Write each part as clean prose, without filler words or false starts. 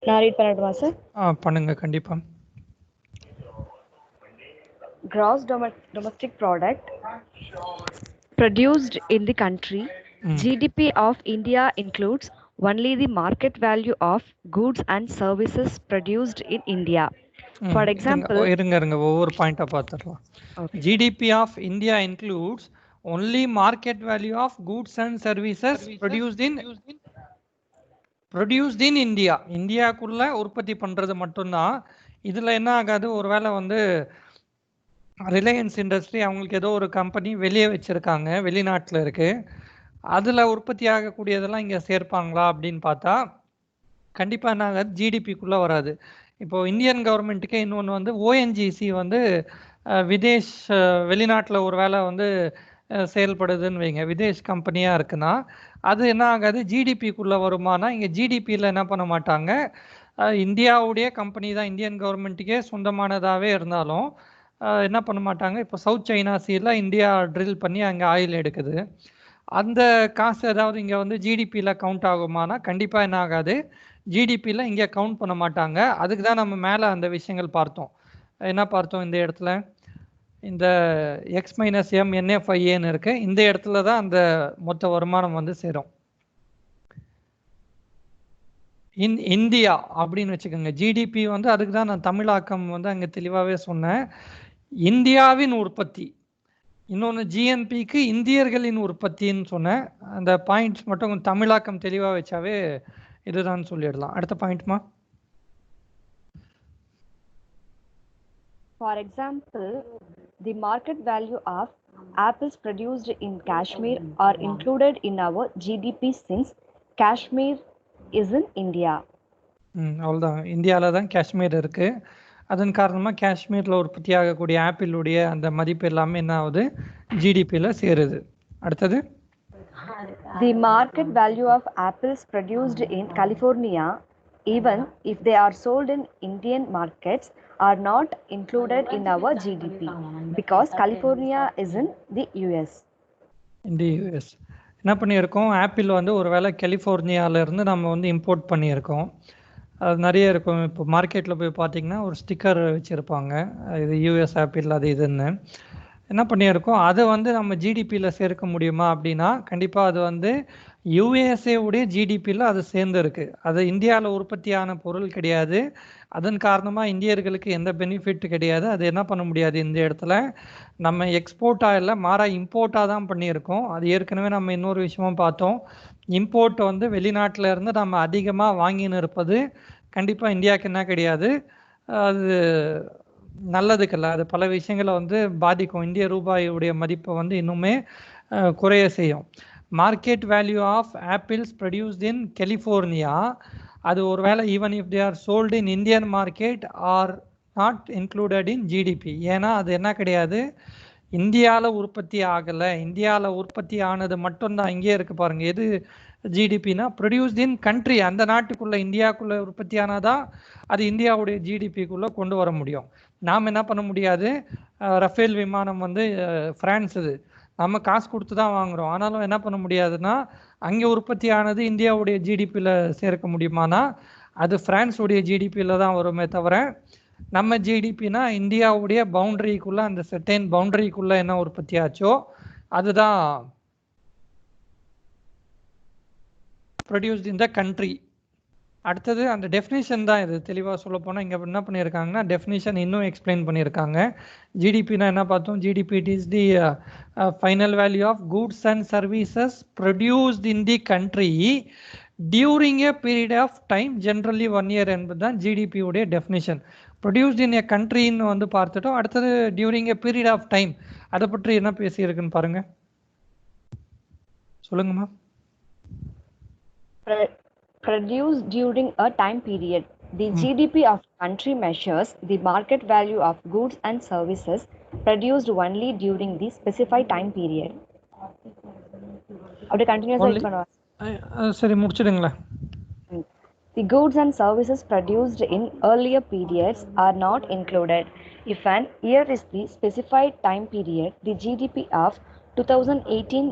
நான் ரீட் பண்ணட்டுமா சார்? பண்ணுங்க கண்டிப்பா. Gross domestic product produced in the country. GDP of India includes only the market value of goods and services produced in India. For example, இருங்க ஒவ்வொரு பாயிண்டா பார்த்துடலாம். GDP of India includes only market value of goods and services produced in India. இந்தியாக்குள்ள உற்பத்தி பண்றது மட்டும்தான். இதுல என்ன ஆகாது, ஒருவேளை வந்து ரிலையன்ஸ் இண்டஸ்ட்ரி அவங்களுக்கு ஏதோ ஒரு கம்பெனி வெளியே வச்சிருக்காங்க, வெளிநாட்டில் இருக்கு, அதில் உற்பத்தி ஆகக்கூடியதெல்லாம் இங்கே சேர்ப்பாங்களா அப்படின்னு பார்த்தா கண்டிப்பாக என்ன ஆகாது, ஜிடிபிக்குள்ளே வராது. இப்போது இந்தியன் கவர்மெண்ட்டுக்கே இன்னொன்று வந்து ஓஎன்ஜிசி வந்து விதேஷ் வெளிநாட்டில் ஒரு வேளை வந்து செயல்படுதுன்னு வைங்க, விதேஷ் கம்பெனியாக இருக்குன்னா அது என்ன ஆகாது, ஜிடிபிக்குள்ளே வருமானா இங்கே ஜிடிபியில் என்ன பண்ண மாட்டாங்க, இந்தியாவுடைய கம்பெனி தான், இந்தியன் கவர்மெண்ட்டுக்கே சொந்தமானதாகவே இருந்தாலும் என்ன பண்ண மாட்டாங்க. இப்போ சவுத் சைனா சீல இந்தியா ட்ரில் பண்ணி அங்கே ஆயில் எடுக்குது, அந்த காசு ஏதாவது இங்கே வந்து ஜிடிபியில் கவுண்ட் ஆகுமானா கண்டிப்பாக என்ன ஆகாது, ஜிடிபியில் இங்கே கவுண்ட் பண்ண மாட்டாங்க. அதுக்கு தான் நம்ம மேலே அந்த விஷயங்கள் பார்த்தோம். என்ன பார்த்தோம் இந்த இடத்துல, இந்த எக்ஸ் மைனஸ் எம் என்எஃப்ஐஏன்னு இருக்கு, இந்த இடத்துல தான் அந்த மொத்த வருமானம் வந்து சேரும். இந்தியா அப்படின்னு வச்சுக்கோங்க, ஜிடிபி வந்து அதுக்கு தான் நான் தமிழாக்கம் வந்து அங்கே தெளிவாகவே சொன்னேன். இந்தியாவின் உற்பத்தி, இன்னொன்று ஜிஎன்பிக்கு இந்தியர்களின் உற்பத்தின்னு சொன்னேன். அந்த பாயிண்ட்ஸ் மட்டும் தமிழாக்கம் தெளிவாக வச்சாவே இதுதான் சொல்லிடலாம். அடுத்த பாயிண்ட்மா. For example, the market value of apples produced in Kashmir are included in our GDP since Kashmir is in India. அவ்வளோதான், இந்தியாவில் தான் காஷ்மீர் இருக்குது. அதன் காரணமாக காஷ்மீரில் உற்பத்தி ஆகக்கூடிய ஆப்பிளுடைய அந்த மதிப்பு எல்லாமே என்ன ஆகுது, ஜிடிபியில் சேருது. அடுத்தது, the market value of apples produced in California, even if they are sold in Indian markets, are not included in our GDP because California is in the US. In the US என்ன பண்ணியிருக்கோம், apple வந்து ஒரு வேளை கலிஃபோர்னியாவிலேருந்து நம்ம வந்து import பண்ணியிருக்கோம். அது நிறைய இருக்கும். இப்போ மார்க்கெட்டில் போய் பார்த்தீங்கன்னா ஒரு ஸ்டிக்கர் வச்சுருப்பாங்க, இது யூஎஸ் ஆப்பிள் அது இதுன்னு. என்ன பண்ணியிருக்கோம், அதை வந்து நம்ம ஜிடிபியில் சேர்க்க முடியுமா அப்படின்னா கண்டிப்பாக அது வந்து யூஎஸ்ஏ உடைய ஜிடிபியில் அது சேர்ந்துருக்கு. அது இந்தியாவில் உற்பத்தியான பொருள் கிடையாது. அதன் காரணமாக இந்தியர்களுக்கு எந்த பெனிஃபிட் கிடையாது. அது என்ன பண்ண முடியாது, இந்த இடத்துல நம்ம எக்ஸ்போர்ட்டாக இல்லை, மாறா இம்போர்ட்டாக தான் பண்ணியிருக்கோம். அது ஏற்கனவே நம்ம இன்னொரு விஷயமும் பார்த்தோம், இம்போர்ட் வந்து வெளிநாட்டில் இருந்து நம்ம அதிகமாக வாங்கின்னு இருப்பது கண்டிப்பாக இந்தியாவுக்கு என்ன கிடையாது, அது நல்லதுக்கல்ல. அது பல விஷயங்களை வந்து பாதிக்கும். இந்திய ரூபாயுடைய மதிப்பை வந்து இன்னுமே குறைய செய்யும். Market value of apples produced in California, அது ஒரு வேளை even if they are sold in Indian market are not included in GDP. ஏன்னா அது என்ன கிடையாது, இந்தியாவில் உற்பத்தி ஆகலை. இந்தியாவில் உற்பத்தி ஆனது மட்டும்தான் இங்கே இருக்குது பாருங்கள். எது ஜிடிபினா ப்ரொடியூஸ்ட் இன் கண்ட்ரி, அந்த நாட்டுக்குள்ளே இந்தியாவுக்குள்ளே உற்பத்தி ஆனாதான் அது இந்தியாவுடைய ஜிடிபிக்குள்ளே கொண்டு வர முடியும். நாம் என்ன பண்ண முடியாது, ரஃபேல் விமானம் வந்து ஃப்ரான்ஸ், இது நம்ம காசு கொடுத்து தான் வாங்குகிறோம். ஆனாலும் என்ன பண்ண முடியாதுன்னா அங்கே உற்பத்தி ஆனது இந்தியாவுடைய ஜிடிபியில் சேர்க்க முடியுமானா அது ஃப்ரான்ஸுடைய ஜிடிபியில் தான் வருமே தவிர நம்ம ஜிடிபினா இந்தியாவுடைய பவுண்டரிக்குள்ளே, அந்த செர்டைன் பவுண்டரிக்குள்ளே என்ன உற்பத்தி ஆச்சோ அதுதான் ப்ரொடியூஸ்ட் இன் த கண்ட்ரி. அடுத்தது அந்த டெஃபினிஷன் தான். இது தெளிவாக சொல்ல போனால் இங்கே என்ன பண்ணியிருக்காங்கன்னா டெஃபினிஷன் இன்னும் எக்ஸ்பிளைன் பண்ணியிருக்காங்க. ஜிடிபினா என்ன பார்த்தோம், GDP it is the final value of goods and services produced in the country during a period of time, generally 1 year என்பது தான் ஜிடிபியுடைய டெஃபினிஷன். ப்ரொடியூஸ்ட் இன் ஏ கண்ட்ரின்னு வந்து பார்த்துட்டோம். அடுத்தது during a period of time, அதை பற்றி என்ன பேசியிருக்குன்னு பாருங்க, சொல்லுங்கம்மா. Produced during a time period. The GDP of country measures the market value of goods and services produced only during the specified time period. அப்படியே கண்டினியூஸா பண்ணுவா. சரி முடிச்சிடுங்களா. The goods and services produced in earlier periods are not included. If an year is the specified time period, the GDP of 2018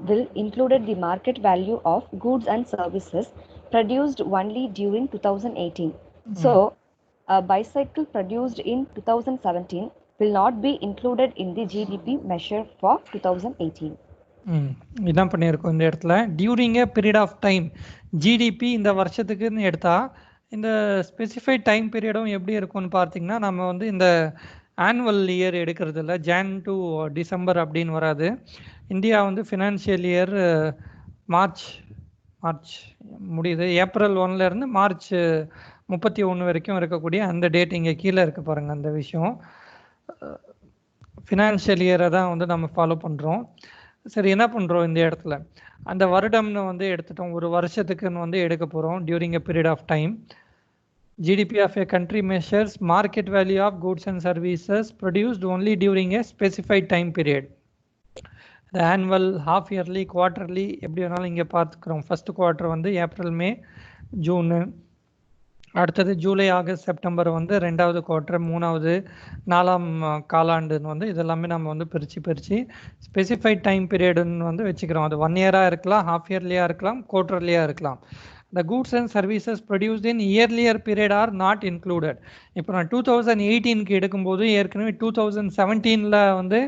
will include the market value of goods and services produced only during 2018. So, a bicycle produced in 2017 will not be included in the GDP measure for 2018. இதான் பண்ணியிருக்கோம் இந்த இடத்துல. During a period of time GDP இந்த வருஷத்துக்குன்னு எடுத்தா இந்த specified time பீரியடும் எப்படி இருக்கும்னு பார்த்தீங்கன்னா, நம்ம வந்து இந்த ஆனுவல் இயர் எடுக்கிறது இல்லை, ஜான் டு டிசம்பர் அப்படின்னு வராது. இந்தியா வந்து ஃபினான்ஷியல் இயர் மார்ச் முடியுது. ஏப்ரல் 1லேருந்து மார்ச் 31 வரைக்கும் இருக்கக்கூடிய அந்த டேட் இங்கே கீழே இருக்கு பாருங்க. அந்த விஷயம் ஃபினான்ஷியல் இயரை தான் வந்து நம்ம ஃபாலோ பண்ணுறோம். சரி, என்ன பண்ணுறோம் இந்த இடத்துல, அந்த வருடம்னு வந்து எடுத்துட்டோம், ஒரு வருஷத்துக்குன்னு வந்து எடுக்க போகிறோம். During a period of time GDP of a country measures market value of goods and services produced only during a specified time period. இந்த ஆனுவல், ஹாஃப் இயர்லி, குவார்டர்லி எப்படி வேணாலும் இங்கே பார்த்துக்கிறோம். ஃபர்ஸ்ட் குவார்ட்டர் வந்து ஏப்ரல், மே, ஜூனு, அடுத்தது July, August, September வந்து 2வது quarter, 3வது, 4ஆம் காலாண்டுன்னு வந்து இதெல்லாமே நம்ம வந்து பிரித்து ஸ்பெசிஃபைட் டைம் பீரியடுன்னு வந்து வச்சுக்கிறோம். அது 1 இயராக இருக்கலாம், ஹாஃப் இயர்லியாக இருக்கலாம், குவார்டர்லியாக இருக்கலாம். The goods and services produced in earlier period are not included. இப்போ நான் 2018க்கு எடுக்கும்போது ஏற்கனவே 2017ல் வந்து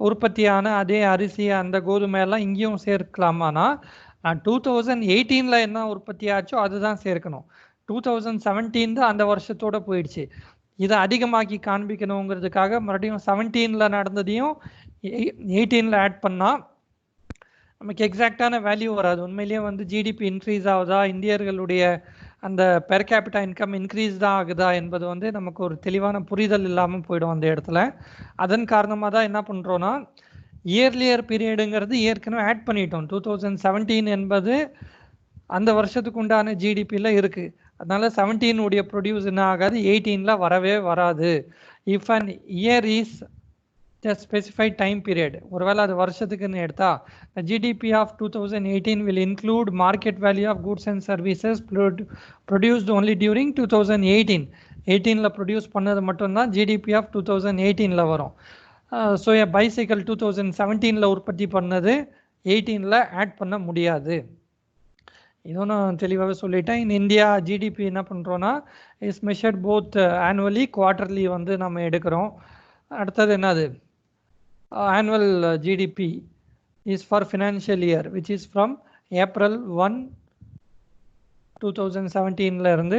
உற்பத்தியான அதே அரிசி, அந்த கோதுமை எல்லாம் இங்கேயும் சேர்க்கலாமானா, நான் 2018ல் என்ன உற்பத்தி ஆச்சோ அதுதான் சேர்க்கணும். 2017 தான் அந்த வருஷத்தோட போயிடுச்சு. இதை அதிகமாக்கி காண்பிக்கணுங்கிறதுக்காக மறுபடியும் 17ல் நடந்ததையும் 18ல் ஆட் பண்ணால் நமக்கு எக்ஸாக்டான வேல்யூ வராது. உண்மையிலேயே வந்து ஜிடிபி இன்க்ரீஸ் ஆகுதா, இந்தியர்களுடைய அந்த பெர் கேபிட்டா இன்கம் இன்க்ரீஸ் தான் ஆகுதா என்பது வந்து நமக்கு ஒரு தெளிவான புரிதல் இல்லாமல் போயிடும் அந்த இடத்துல. அதன் காரணமாக தான் என்ன பண்ணுறோன்னா, இயர்லியர் பீரியடுங்கிறது ஏற்கனவே ஆட் பண்ணிட்டோம். 2017 என்பது அந்த வருஷத்துக்கு உண்டான ஜிடிபியில் இருக்குது. அதனால 17 உடைய ப்ரொடியூஸ் என்ன ஆகாது, 18ல் வரவே வராது. If an year is specified time period, ஒருவேளை அது வருஷத்துக்குன்னு எடுத்தா GDP of 2018 will include market value of goods and services produced only during 2018. 18ல் produce பண்ணது மட்டும்தான் ஜிடிபி ஆஃப் 2018ல் வரும். ஸோ எ பைசைக்கிள் 2017ல் உற்பத்தி பண்ணது 18ல் ஆட் பண்ண முடியாது. இதுவும் நான் தெளிவாகவே சொல்லிட்டேன். இன் இந்தியா ஜிடிபி என்ன பண்ணுறோன்னா is measured both annually, quarterly வந்து நம்ம எடுக்கிறோம். அடுத்தது என்னது, annual GDP is for financial year which is from April 1, 2017ல இருந்து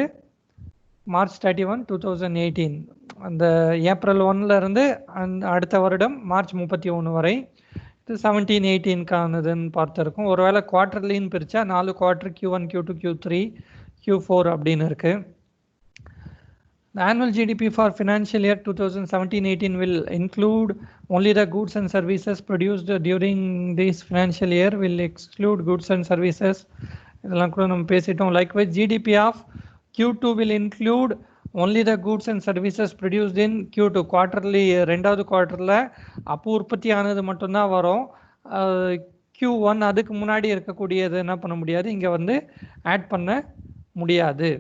மார்ச் 31, 2018. அந்த ஏப்ரல் 1ல இருந்து அடுத்த வருடம் மார்ச் 31 வரை. இது 17-18க்கானதுன்னு பார்த்துருக்கோம். ஒருவேளை குவார்டர்லின்னு பிரித்தா 4 quarter, Q1, Q2, Q3, Q4 அப்படின்னு இருக்குது. The annual GDP for financial year 2017-18 will include only the goods and services produced during this financial year, will exclude goods and services. இதெல்லாம் கூட நம்ம பேசிட்டோம். Likewise, GDP of Q2 will include only the goods and services produced in Q2. Quarterly 2வது குவார்ட்டரில் அப்போ உற்பத்தி ஆனது மட்டும்தான் வரும். Q1 அதுக்கு முன்னாடி இருக்கக்கூடியது என்ன பண்ண முடியாது, இங்கே வந்து ஆட் பண்ண முடியாது.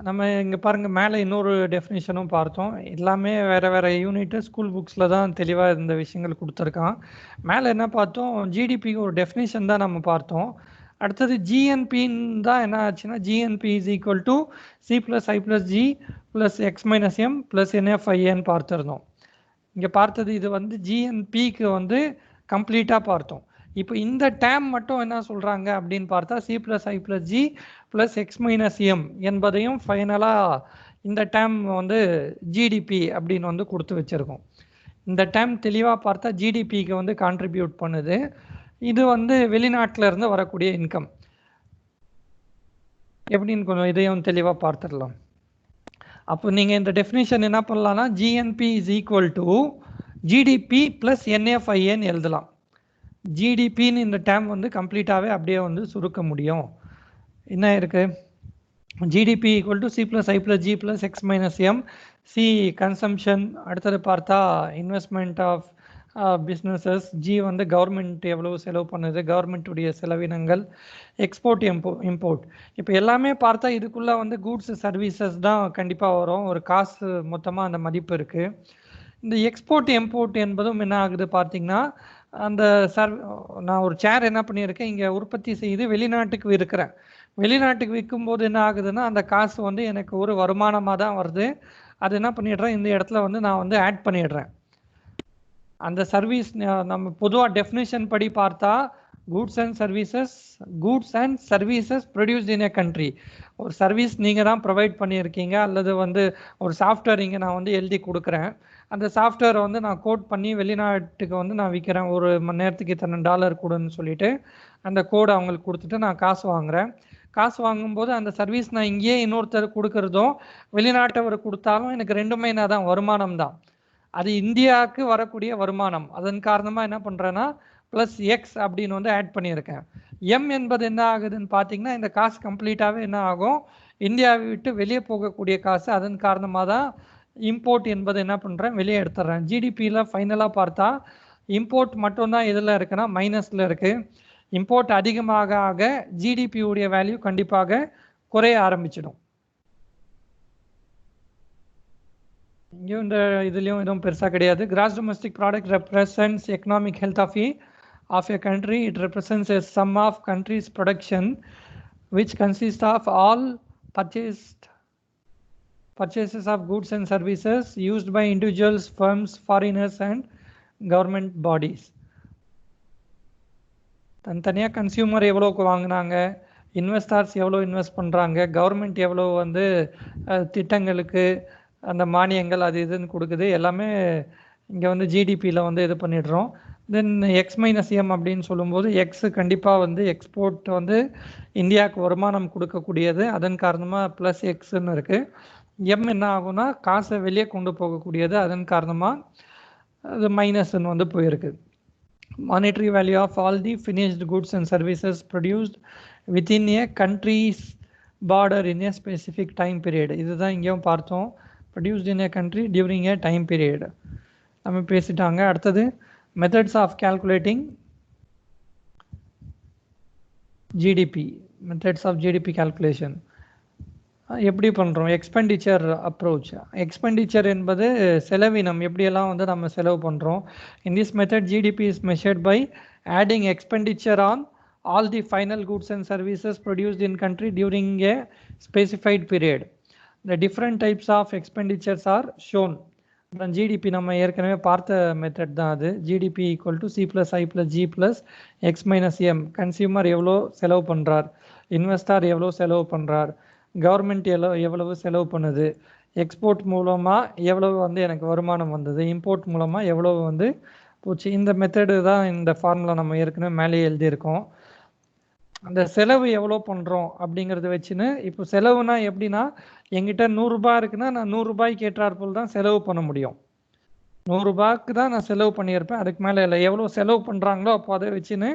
நம்ம இங்கே பாருங்கள், மேலே இன்னொரு டெஃபினேஷனும் பார்த்தோம். எல்லாமே வேறு யூனிட்டு ஸ்கூல் புக்ஸில் தான் தெளிவாக இந்த விஷயங்கள் கொடுத்துருக்கான். மேலே என்ன பார்த்தோம், ஜிடிபிக்கு ஒரு டெஃபினேஷன் தான் நம்ம பார்த்தோம். அடுத்தது ஜிஎன்பின்னு தான் என்ன ஆச்சுன்னா, GNP is equal to C plus I plus G plus X minus M plus என்எஃப்ஐஏன்னு பார்த்துருந்தோம். இங்கே பார்த்தது இது வந்து ஜிஎன்பிக்கு வந்து கம்ப்ளீட்டாக பார்த்தோம். இப்போ இந்த டேம் மட்டும் என்ன சொல்கிறாங்க அப்படின்னு பார்த்தா C plus I plus G plus X minus M என்பதையும் ஃபைனலாக இந்த டேம் வந்து ஜிடிபி அப்படின்னு வந்து கொடுத்து வச்சுருக்கோம். இந்த டேம் தெளிவாக பார்த்தா ஜிடிபிக்கு வந்து கான்ட்ரிபியூட் பண்ணுது. இது வந்து வெளிநாட்டில் இருந்து வரக்கூடிய இன்கம் எப்படின்னு கொஞ்சம் இதையும் தெளிவாக பார்த்துடலாம். அப்போ நீங்கள் இந்த டெஃபினிஷன் என்ன பண்ணலாம்னா, GNP is equal to GDP plus என்எஃப்ஐஏன்னு எழுதலாம். ஜிடிபின்னு இந்த டேம் வந்து கம்ப்ளீட்டாகவே அப்படியே வந்து சுருக்க முடியும். என்ன இருக்குது, GDP equal to C plus I plus G plus X minus M. C consumption, அடுத்தது பார்த்தா இன்வெஸ்ட்மெண்ட் ஆஃப் பிஸ்னஸஸ், ஜி வந்து கவர்மெண்ட் எவ்வளவு செலவு பண்ணுது, கவர்மெண்ட்டுடைய செலவினங்கள், எக்ஸ்போர்ட் இம்போர்ட். இப்போ எல்லாமே பார்த்தா இதுக்குள்ளே வந்து கூட்ஸ் சர்வீசஸ் தான் கண்டிப்பாக வரும். ஒரு காசு மொத்தமாக அந்த மதிப்பு இருக்குது. இந்த எக்ஸ்போர்ட் இம்போர்ட் என்பதும் என்ன ஆகுது பார்த்தீங்கன்னா, அந்த நான் ஒரு சேர் என்ன பண்ணியிருக்கேன், இங்கே உற்பத்தி செய்து வெளிநாட்டுக்கு இருக்கிறேன். வெளிநாட்டுக்கு விற்கும்போது என்ன ஆகுதுன்னா அந்த காசு வந்து எனக்கு ஒரு வருமானமாக தான் வருது. அது என்ன பண்ணிடுறேன், இந்த இடத்துல வந்து நான் வந்து ஆட் பண்ணிடுறேன். அந்த சர்வீஸ் நம்ம பொதுவாக டெஃபினிஷன் படி பார்த்தா goods and services produced in a country. ஒரு சர்வீஸ் நீங்கள் தான் ப்ரொவைட் பண்ணியிருக்கீங்க, அல்லது வந்து ஒரு சாஃப்ட்வேர் இங்கே நான் வந்து எழுதி கொடுக்குறேன். அந்த சாஃப்ட்வேரை வந்து நான் கோட் பண்ணி வெளிநாட்டுக்கு வந்து நான் விற்கிறேன். ஒரு மணி நேரத்துக்கு இத்தனை டாலர் கொடுன்னு சொல்லிட்டு அந்த கோடை அவங்களுக்கு கொடுத்துட்டு நான் காசு வாங்குகிறேன். காசு வாங்கும்போது அந்த சர்வீஸ் நான் இங்கேயே இன்னொருத்தர் கொடுக்குறதும் வெளிநாட்டவர் கொடுத்தாலும் எனக்கு ரெண்டுமே நான் தான் வருமானம் தான். அது இந்தியாவுக்கு வரக்கூடிய வருமானம். அதன் காரணமாக என்ன பண்ணுறேன்னா ப்ளஸ் எக்ஸ் அப்படின்னு வந்து ஆட் பண்ணியிருக்கேன். எம் என்பது என்ன ஆகுதுன்னு பார்த்தீங்கன்னா இந்த காசு கம்ப்ளீட்டாகவே என்ன ஆகும், இந்தியாவை விட்டு வெளியே போகக்கூடிய காசு. அதன் காரணமாக தான் இம்போர்ட் என்பது என்ன பண்ணுறேன், வெளியே எடுத்துடுறேன். ஜிடிபியில் ஃபைனலாக பார்த்தா இம்போர்ட் மட்டும்தான் எதில் இருக்குன்னா மைனஸில் இருக்குது. இம்போர்ட் அதிகமாக ஆக ஜிடிபியுடைய வேல்யூ கண்டிப்பாக குறைய ஆரம்பிச்சிடும். இங்கேயும் இந்த இதுலேயும் எதுவும் பெருசாக கிடையாது. Gross domestic product represents economic health of a country. It represents a sum of country's production which consists of all purchases of goods and services used by individuals, firms, foreigners and government bodies. தனித்தனியாக consumer எவ்வளோக்கு வாங்கினாங்க, investors எவ்வளோ invest பண்ணுறாங்க, government எவ்வளோ வந்து திட்டங்களுக்கு அந்த மானியங்கள் அது இதுன்னு கொடுக்குது, எல்லாமே இங்கே வந்து ஜிடிபியில் வந்து இது பண்ணிடுறோம். தென் எக்ஸ் மைனஸ் எம் அப்படின்னு சொல்லும்போது எக்ஸ் கண்டிப்பாக வந்து எக்ஸ்போர்ட் வந்து இந்தியாவுக்கு வருமானம் கொடுக்கக்கூடியது. அதன் காரணமாக ப்ளஸ் எக்ஸ்ன்னு இருக்குது. எம் என்ன ஆகும்னா காசை வெளியே கொண்டு போகக்கூடியது. அதன் காரணமாக அது மைனஸ்ன்னு வந்து போயிருக்கு. Monetary value of all the finished goods and services produced within a country's border in a specific time period. இதுதான் இங்கேயும் பார்த்தோம், produced in a country during a time period. நம்ம பேசிட்டாங்க. அடுத்தது methods of calculating GDP. methods of GDP calculation எப்படி பண்ணுறோம்? Expenditure approach. Expenditure என்பது செலவினம், எப்படியெல்லாம் வந்து நம்ம செலவு பண்ணுறோம். In this method GDP is measured by adding expenditure on all the final goods and services produced in country during a specified period. The different types of expenditures are shown. GDP நம்ம ஏற்கனவே பார்த்த method தான் அது. GDP equal to C plus I plus G plus X minus M. Consumer எவ்வளோ செலவு பண்ணுறார், investor எவ்வளோ செலவு பண்ணுறார், கவர்மெண்ட் எவ்வளவு செலவு பண்ணுது, எக்ஸ்போர்ட் மூலமாக எவ்வளவு வந்து எனக்கு வருமானம் வந்தது, இம்போர்ட் மூலமாக எவ்வளவு வந்து போச்சு. இந்த மெத்தடு தான் இந்த ஃபார்முலா நம்ம ஏற்கனவே மேலே எழுதியிருக்கோம். அந்த செலவு எவ்வளோ பண்ணுறோம் அப்படிங்கிறத வச்சுன்னு, இப்போ செலவுனா எப்படின்னா எங்கிட்ட 100 ரூபாய் இருக்குன்னா நான் 100 ரூபாய்க்கு ஏற்றாற்போல் தான் செலவு பண்ண முடியும். 100 ரூபாய்க்கு தான் நான் செலவு பண்ணியிருப்பேன், அதுக்கு மேலே இல்லை. எவ்வளோ செலவு பண்ணுறாங்களோ அப்போ அதை வச்சுன்னு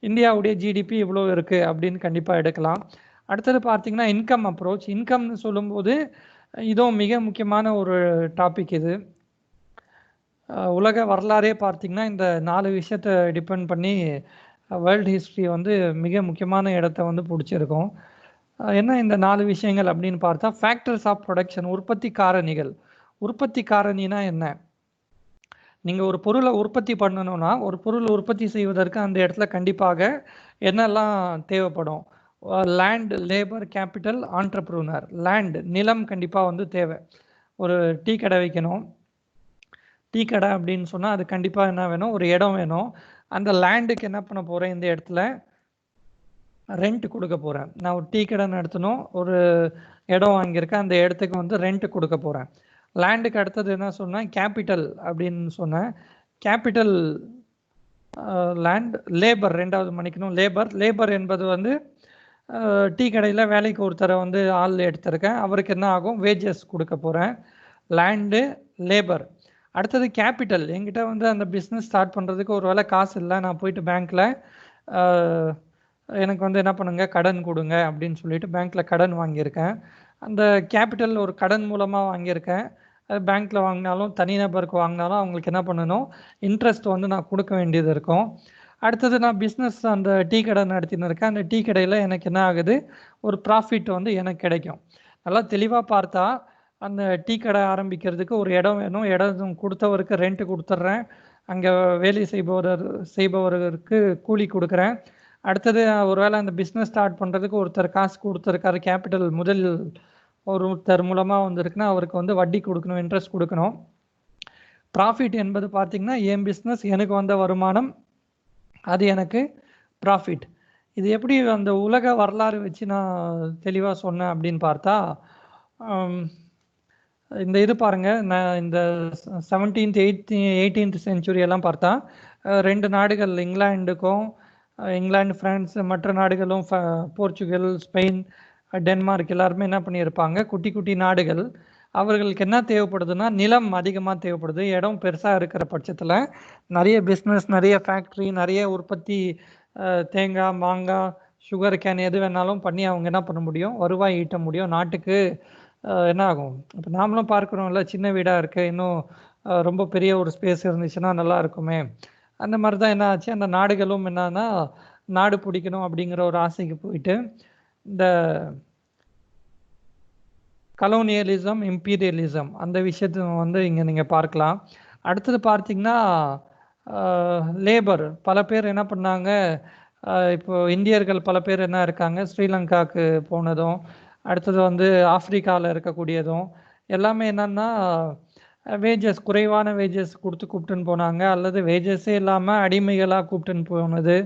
இந்தியாவுடைய ஜிடிபி இவ்வளோ இருக்குது அப்படின்னு கண்டிப்பாக எடுக்கலாம். அடுத்தது பார்த்தீங்கன்னா இன்கம் அப்ரோச். இன்கம்னு சொல்லும்போது இதுவும் மிக முக்கியமான ஒரு டாபிக். இது உலக வரலாறே பார்த்தீங்கன்னா இந்த 4 விஷயத்தை டிபெண்ட் பண்ணி வேர்ல்டு ஹிஸ்ட்ரி வந்து மிக முக்கியமான இடத்த வந்து பிடிச்சிருக்கோம். என்ன இந்த 4 விஷயங்கள் அப்படின்னு பார்த்தா, ஃபேக்டர்ஸ் ஆஃப் ப்ரொடக்ஷன், உற்பத்தி காரணிகள். உற்பத்தி காரணினா என்ன? நீங்கள் ஒரு பொருளை உற்பத்தி பண்ணணும்னா, ஒரு பொருள் உற்பத்தி செய்வதற்கு அந்த இடத்துல கண்டிப்பாக என்னெல்லாம் தேவைப்படும்? Land, labour, capital, entrepreneur. Land, நிலம் கண்டிப்பாக வந்து தேவை. ஒரு டீ கடை வைக்கணும், டீ கடை அப்படின்னு சொன்னால் அது கண்டிப்பாக என்ன வேணும்? ஒரு இடம் வேணும். அந்த லேண்டுக்கு என்ன பண்ண போகிறேன்? இந்த இடத்துல ரெண்ட் கொடுக்க போகிறேன். நான் ஒரு டீ கடை நடத்தணும், ஒரு இடம் வாங்கியிருக்கேன், அந்த இடத்துக்கு வந்து ரெண்ட் கொடுக்க போகிறேன். லேண்டுக்கு அடுத்தது என்ன சொன்னேன்? கேபிட்டல் அப்படின்னு சொன்னேன். கேபிட்டல், லேண்ட், லேபர் ரெண்டாவது மன்னிக்கணும். லேபர் என்பது வந்து டீ கடையில் வேலைக்கு ஒருத்தரை வந்து ஆள் எடுத்திருக்கேன், அவருக்கு என்ன ஆகும்? வேஜஸ் கொடுக்க போகிறேன். Land, labour. அடுத்தது கேபிட்டல். என்கிட்ட வந்து அந்த பிஸ்னஸ் ஸ்டார்ட் பண்ணுறதுக்கு ஒரு வேளை காசு இல்லை, நான் போயிட்டு பேங்க்கில் எனக்கு வந்து என்ன பண்ணுங்க, கடன் கொடுங்க அப்படின்னு சொல்லிட்டு பேங்க்கில் கடன் வாங்கியிருக்கேன். அந்த கேபிட்டல் ஒரு கடன் மூலமாக வாங்கியிருக்கேன். அது பேங்க்கில் வாங்கினாலும் தனிநபருக்கு வாங்கினாலும் அவங்களுக்கு என்ன பண்ணணும்? இன்ட்ரெஸ்ட் வந்து நான் கொடுக்க வேண்டியது இருக்கும். அடுத்தது நான் பிஸ்னஸ் அந்த டீ கடை நடத்தின்னு இருக்கேன். அந்த டீ கடையில் எனக்கு என்ன ஆகுது? ஒரு ப்ராஃபிட் வந்து எனக்கு கிடைக்கும். நல்லா தெளிவாக பார்த்தா அந்த டீ கடை ஆரம்பிக்கிறதுக்கு ஒரு இடம் வேணும். இடம் கொடுத்தவருக்கு ரெண்ட் கொடுத்துட்றேன், அங்கே வேலை செய்பவருக்கு கூலி கொடுக்குறேன், அடுத்தது ஒருவேளை அந்த பிஸ்னஸ் ஸ்டார்ட் பண்ணுறதுக்கு ஒருத்தர் காசு கொடுத்துருக்காரு, கேபிட்டல் முதல் ஒருத்தர் மூலமாக வந்திருக்குன்னா அவருக்கு வந்து வட்டி கொடுக்கணும், இன்ட்ரெஸ்ட் கொடுக்கணும். ப்ராஃபிட் என்பது பார்த்தீங்கன்னா என் பிஸ்னஸ், எனக்கு வந்த வருமானம், அது எனக்கு ப்ராஃபிட். இது எப்படி அந்த உலக வரலாறு வச்சு நான் தெளிவாக சொன்னேன் அப்படின்னு பார்த்தா, இந்த இது பாருங்க, நான் இந்த 17th 18th செஞ்சுரி எல்லாம் பார்த்தா 2 நாடுகள், இங்கிலாந்து, பிரான்ஸ், மற்ற நாடுகளும் போர்ச்சுகல், ஸ்பெயின், டென்மார்க் எல்லாருமே என்ன பண்ணியிருப்பாங்க, குட்டி குட்டி நாடுகள். அவர்களுக்கு என்ன தேவைப்படுதுன்னா நிலம் அதிகமாக தேவைப்படுது. இடம் பெருசாக இருக்கிற பட்சத்தில் நிறைய பிஸ்னஸ், நிறைய ஃபேக்ட்ரி, நிறைய உற்பத்தி, தேங்காய், மாங்காய், சுகர் கேன் எது வேணாலும் பண்ணி அவங்க என்ன பண்ண முடியும், வருவாய் ஈட்ட முடியும். நாட்டுக்கு என்ன ஆகும், இப்போ நாமளும் பார்க்குறோம்ல, சின்ன வீடாக இருக்குது, இன்னும் ரொம்ப பெரிய ஒரு ஸ்பேஸ் இருந்துச்சுன்னா நல்லா இருக்குமே. அந்த மாதிரி தான் என்ன ஆச்சு, அந்த நாடுகளும் என்னன்னா நாடு பிடிக்கணும் அப்படிங்கிற ஒரு ஆசைக்கு போயிட்டு இந்த கலோனியலிசம், இம்பீரியலிசம் அந்த விஷயத்தை வந்து இங்கே நீங்கள் பார்க்கலாம். அடுத்தது பார்த்தீங்கன்னா லேபர், பல பேர் என்ன பண்ணாங்க, இப்போ இந்தியர்கள் பல பேர் என்ன இருக்காங்க, ஸ்ரீலங்காவுக்கு போனதும், அடுத்தது வந்து ஆப்பிரிக்காவில் இருக்கக்கூடியதும் எல்லாமே என்னன்னா வேஜஸ், குறைவான வேஜஸ் கொடுத்து கூப்பிட்டுன்னு போனாங்க, அல்லது வேஜஸே இல்லாமல் அடிமைகளாக கூப்பிட்டுன்னு போனது.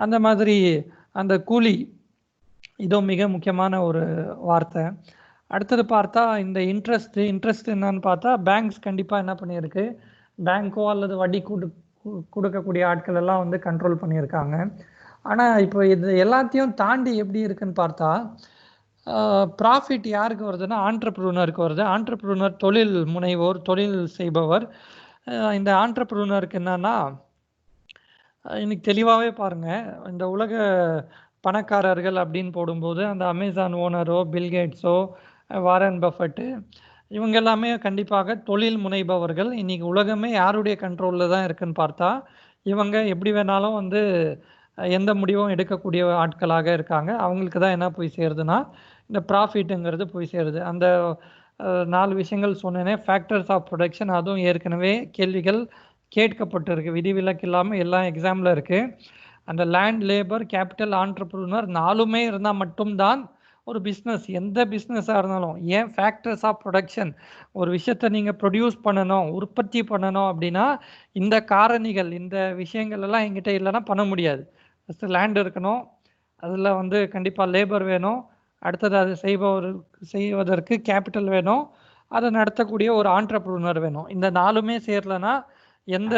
அந்த மாதிரி அந்த கூலி, இதுவும் மிக முக்கியமான ஒரு வார்த்தை. அடுத்தது பார்த்தா இந்த இன்ட்ரெஸ்ட் என்னன்னு பார்த்தா, பேங்க்ஸ் கண்டிப்பாக என்ன பண்ணியிருக்கு, பேங்க்கோ அல்லது வட்டி கொடுக்கக்கூடிய ஆட்கள் எல்லாம் வந்து கண்ட்ரோல் பண்ணியிருக்காங்க. ஆனால் இப்போ இது எல்லாத்தையும் தாண்டி எப்படி இருக்குன்னு பார்த்தா, ப்ராஃபிட் யாருக்கு வருதுன்னா ஆண்டர்ப்ரூனருக்கு வருது. ஆண்டர்ப்ரூனர் தொழில் முனைவோர், தொழில் செய்பவர். இந்த ஆண்டர்ப்ரூனருக்கு என்னன்னா, இன்னைக்கு தெளிவாகவே பாருங்கள், இந்த உலக பணக்காரர்கள் அப்படின்னு போடும்போது அந்த அமேசான் ஓனரோ, பில்கேட்ஸோ, வாரன் பஃபெட்டு, இவங்க எல்லாமே கண்டிப்பாக தொழில் முனைபவர்கள். இன்னைக்கு உலகமே யாருடைய கண்ட்ரோலில் தான் இருக்குன்னு பார்த்தா, இவங்க எப்படி வேணாலும் வந்து எந்த முடிவும் எடுக்கக்கூடிய ஆட்களாக இருக்காங்க. அவங்களுக்கு தான் என்ன போய் சேருதுன்னா இந்த ப்ராஃபிட்டுங்கிறது போய் சேருது. அந்த 4 விஷயங்கள் சொன்னேனே, ஃபேக்டர்ஸ் ஆஃப் ப்ரொடக்ஷன், அதுவும் ஏற்கனவே கேள்விகள் கேட்கப்பட்டிருக்கு, விதிவிலக்கு இல்லாமல் எல்லாம் எக்ஸாமில் இருக்குது. அந்த லேண்ட், லேபர், கேபிட்டல், ஆண்டர்ப்ரூனர் 4மே இருந்தால் மட்டும்தான் ஒரு பிஸ்னஸ், எந்த பிஸ்னஸாக இருந்தாலும். ஏன் ஃபேக்டர்ஸ் ஆஃப் ப்ரொடக்ஷன், ஒரு விஷயத்தை நீங்கள் ப்ரொடியூஸ் பண்ணணும், உற்பத்தி பண்ணணும் அப்படின்னா இந்த காரணிகள், இந்த விஷயங்கள் எல்லாம் எங்கிட்ட இல்லைன்னா பண்ண முடியாது. ஃபஸ்ட்டு லேண்ட் இருக்கணும், அதில் வந்து கண்டிப்பாக லேபர் வேணும், அடுத்தது அது செய்வதற்கு கேபிட்டல் வேணும், அதை நடத்தக்கூடிய ஒரு ஆண்டர்ப்ரூனர் வேணும். இந்த 4மே சேரலைன்னா எந்த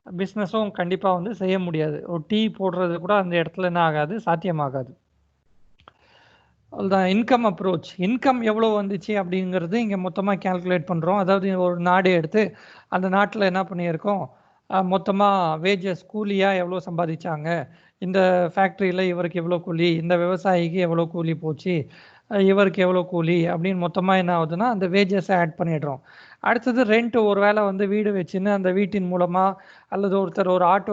பிஸ்னஸும் கண்டிப்பாக வந்து செய்ய முடியாது. ஒரு டீ போடுறது கூட அந்த இடத்துல என்ன ஆகாது, சாத்தியமாகாது. அதுதான் இன்கம் அப்ரோச். இன்கம் எவ்வளோ வந்துச்சு அப்படிங்கிறது இங்கே மொத்தமாக கேல்குலேட் பண்ணுறோம். அதாவது ஒரு நாடு எடுத்து அந்த நாட்டில் என்ன பண்ணியிருக்கோம், மொத்தமாக வேஜஸ், கூலியாக எவ்வளோ சம்பாதிச்சாங்க, இந்த ஃபேக்ட்ரியில் இவருக்கு எவ்வளோ கூலி, இந்த விவசாயிக்கு எவ்வளோ கூலி போச்சு, இவருக்கு எவ்வளோ கூலி அப்படின்னு மொத்தமாக என்ன ஆகுதுன்னா அந்த வேஜஸை ஆட் பண்ணிடுறோம். அடுத்தது ரெண்ட், ஒரு வேளை வந்து வீடு வச்சுன்னு அந்த வீட்டின் மூலமாக அல்லது ஒருத்தர் ஒரு ஆட்டோ